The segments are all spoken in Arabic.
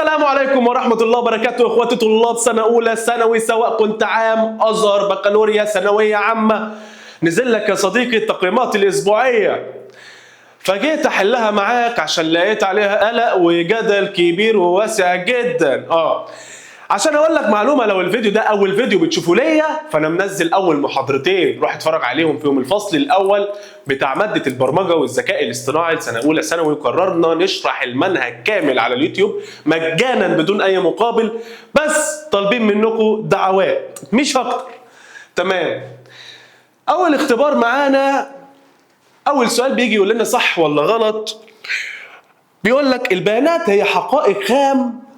السلام عليكم ورحمة الله وبركاته اخواتي طلاب سنة أولى ثانوي، سواء كنت عام أزهر بكالوريا ثانوية عامة. نزل لك يا صديقي التقييمات الأسبوعية، فجيت أحلها معاك عشان لقيت عليها قلق وجدل كبير وواسع جدا. عشان اقول لك معلومه، لو الفيديو ده اول فيديو بتشوفه ليا فانا منزل اول محاضرتين، روح اتفرج عليهم فيهم الفصل الاول بتاع ماده البرمجه والذكاء الاصطناعي لسنه اولى ثانوي. قررنا نشرح المنهج كامل على اليوتيوب مجانا بدون اي مقابل، بس طالبين منكم دعوات مش اكتر. تمام. اول اختبار معانا، اول سؤال بيجي يقول لنا صح ولا غلط. بيقول لك البيانات هي حقائق خام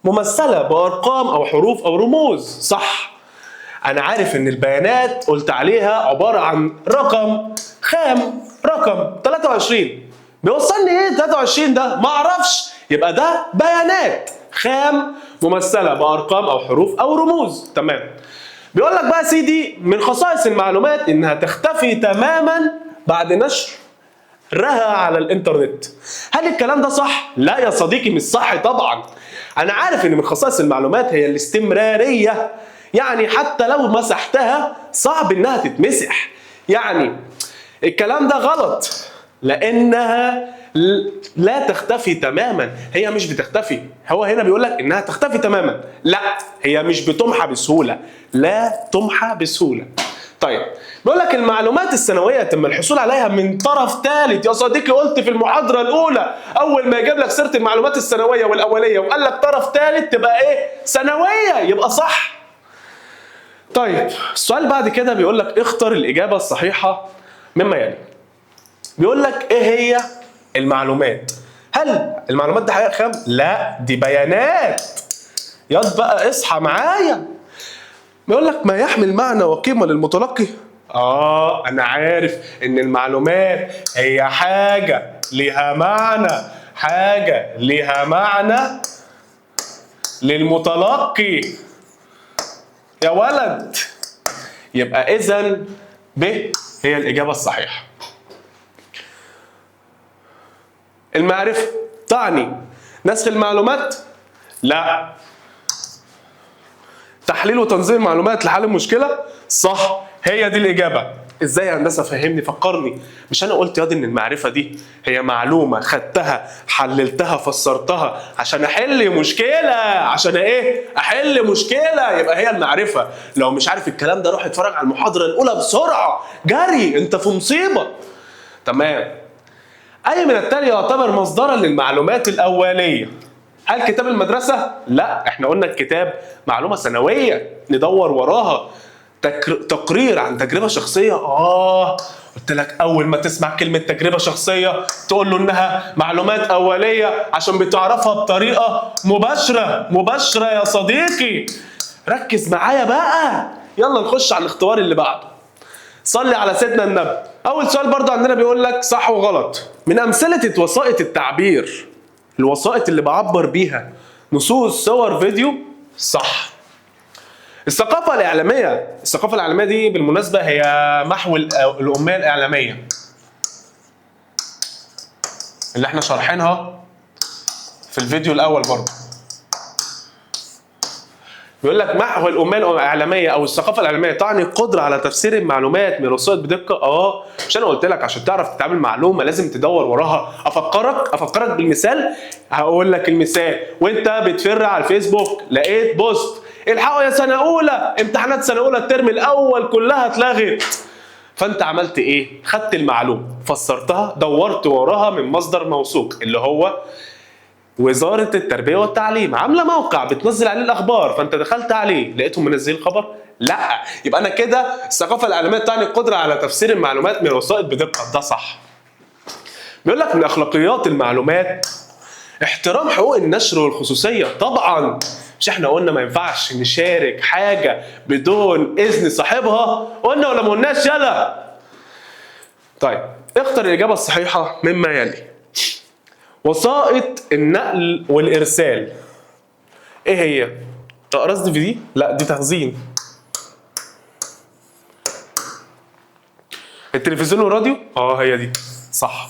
ممثلة بأرقام أو حروف أو رموز. صح. أنا عارف إن البيانات قلت عليها عبارة عن رقم خام، رقم 23. بيوصلني إيه 23 ده؟ معرفش. يبقى ده بيانات خام ممثلة بأرقام أو حروف أو رموز. تمام. بيقول لك بقى يا سيدي من خصائص المعلومات إنها تختفي تماما بعد نشر رها على الانترنت. هل الكلام ده صح؟ لا يا صديقي مش صح طبعا. انا عارف ان من خصائص المعلومات هي الاستمرارية، يعني حتى لو مسحتها صعب انها تتمسح. يعني الكلام ده غلط، لانها لا تختفي تماما. هي مش بتختفي، هو هنا بيقول لك انها تختفي تماما، لا هي مش بتمحى بسهولة، لا تمحى بسهولة. طيب بيقول لك المعلومات السنويه يتم الحصول عليها من طرف ثالث. يا صديقي قلت في المحاضره الاولى اول ما يجيب لك سيره المعلومات السنويه والاوليه وقال لك طرف ثالث تبقى ايه؟ ثانويه، يبقى صح. طيب السؤال بعد كده بيقول لك اختر الاجابه الصحيحه مما يلي. بيقول لك ايه هي المعلومات؟ هل المعلومات دي حقيقه خام؟ لا دي بيانات. ياض بقى اصحى معايا. بيقول لك ما يحمل معنى وقيمة للمتلقي. أنا عارف إن المعلومات هي حاجة لها معنى، حاجة لها معنى للمتلقي يا ولد. يبقى إذن ب هي الإجابة الصحيحة. المعرفة تعني نسخ المعلومات؟ لا. تحليل وتنظيم معلومات لحل المشكله؟ صح، هي دي الاجابه. ازاي يا هندسه؟ فهمني فكرني. مش انا قلت ياض ان المعرفه دي هي معلومه خدتها حللتها فسرتها عشان احل مشكله، عشان ايه؟ احل مشكله، يبقى هي المعرفه. لو مش عارف الكلام ده روح اتفرج على المحاضره الاولى بسرعه جري، انت في مصيبه. تمام. اي من التالي يعتبر مصدرا للمعلومات الاوليه؟ هل كتاب المدرسة؟ لا، احنا قلنا الكتاب معلومة سنوية ندور وراها. تقرير عن تجربة شخصية؟ قلت لك أول ما تسمع كلمة تجربة شخصية تقول له إنها معلومات أولية عشان بتعرفها بطريقة مباشرة يا صديقي. ركز معايا بقى، يلا نخش على الاختبار اللي بعده. صلي على سيدنا النبي. أول سؤال برضه عندنا بيقول لك صح وغلط. من أمثلة وسائط التعبير، الوسائط اللي بعبر بيها نصوص صور فيديو؟ صح. الثقافة الإعلامية دي بالمناسبة هي محو الأمية الإعلامية اللي احنا شارحينها في الفيديو الأول برضه. بيقول لك محو الأمية الإعلامية أو الثقافة الإعلامية تعني القدرة على تفسير المعلومات من الوسائط بدقة. مش أنا قلت لك عشان تعرف تتعامل معلومة لازم تدور وراها. أفكرك بالمثال. هقول لك المثال. وأنت بتفر على الفيسبوك لقيت بوست الحقوا يا سنة أولى امتحانات سنة أولى الترم الأول كلها اتلغت. فأنت عملت إيه؟ خدت المعلومة فسرتها، دورت وراها من مصدر موثوق اللي هو وزارة التربية والتعليم، عاملة موقع بتنزل عليه الأخبار، فأنت دخلت عليه لقيتهم منزلين خبر؟ لا. يبقى أنا كده الثقافة الإعلامية تعني القدرة على تفسير المعلومات من الوسائط بدقة، ده صح. بيقول لك من أخلاقيات المعلومات احترام حقوق النشر والخصوصية. طبعا مش احنا قلنا ما ينفعش نشارك حاجة بدون إذن صاحبها؟ قلنا ولا ما قلناش؟ يلا. طيب اختر الإجابة الصحيحة مما يلي. وسائط النقل والإرسال إيه هي؟ أقراص DVD؟ لا دي تخزين. التلفزيون والراديو؟ هي دي صح.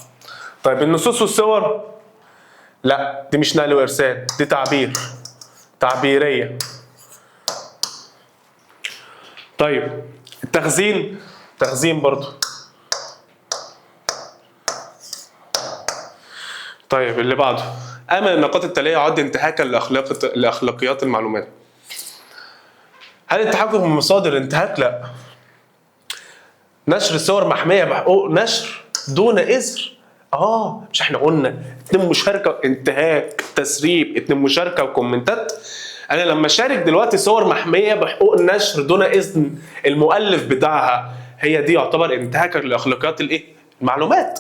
طيب النصوص والصور؟ لا دي مش نقل وارسال، دي تعبيريه. طيب تخزين برضو. طيب اللي بعده، أما النقاط التالية يعد انتهاكا لأخلاقيات المعلومات. هل التحكم في المصادر انتهاك؟ لا. نشر صور محمية بحقوق نشر دون إذن، مش احنا قلنا 2 مشاركة انتهاك، تسريب، 2 مشاركة وكومنتات. أنا لما أشارك دلوقتي صور محمية بحقوق نشر دون إذن المؤلف بتاعها، هي دي يعتبر انتهاكا لأخلاقيات المعلومات.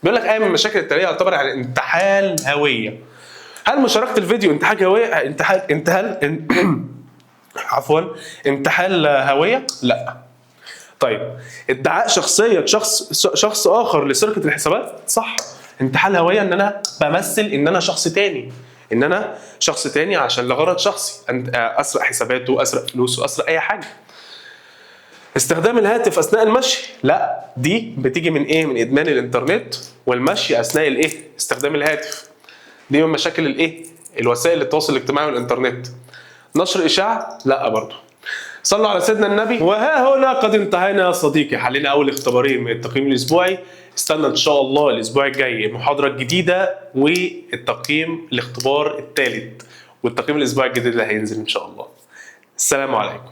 بيقول لك من المشاكل التاليه يعتبر على انتحال هويه. هل مشاركه الفيديو انتهاك هويه؟ انتحال هويه؟ لا. طيب ادعاء شخصيه شخص اخر لسرقه الحسابات؟ صح. انتحال هويه ان انا بمثل ان انا شخص تاني، عشان لغرض شخصي، اسرق حساباته، اسرق فلوسه، اسرق اي حاجه. استخدام الهاتف اثناء المشي؟ لا، دي بتيجي من ايه؟ من ادمان الانترنت والمشي اثناء استخدام الهاتف. دي من مشاكل الوسائل التواصل الاجتماعي والانترنت. نشر اشاعه؟ لا برضه. صلوا على سيدنا النبي. وها هنا قد انتهينا يا صديقي، حلينا اول اختبارين من التقييم الاسبوعي. استنى ان شاء الله الاسبوع الجاي المحاضره الجديده الاختبار الثالث والتقييم الاسبوعي الجديد اللي هينزل ان شاء الله. السلام عليكم.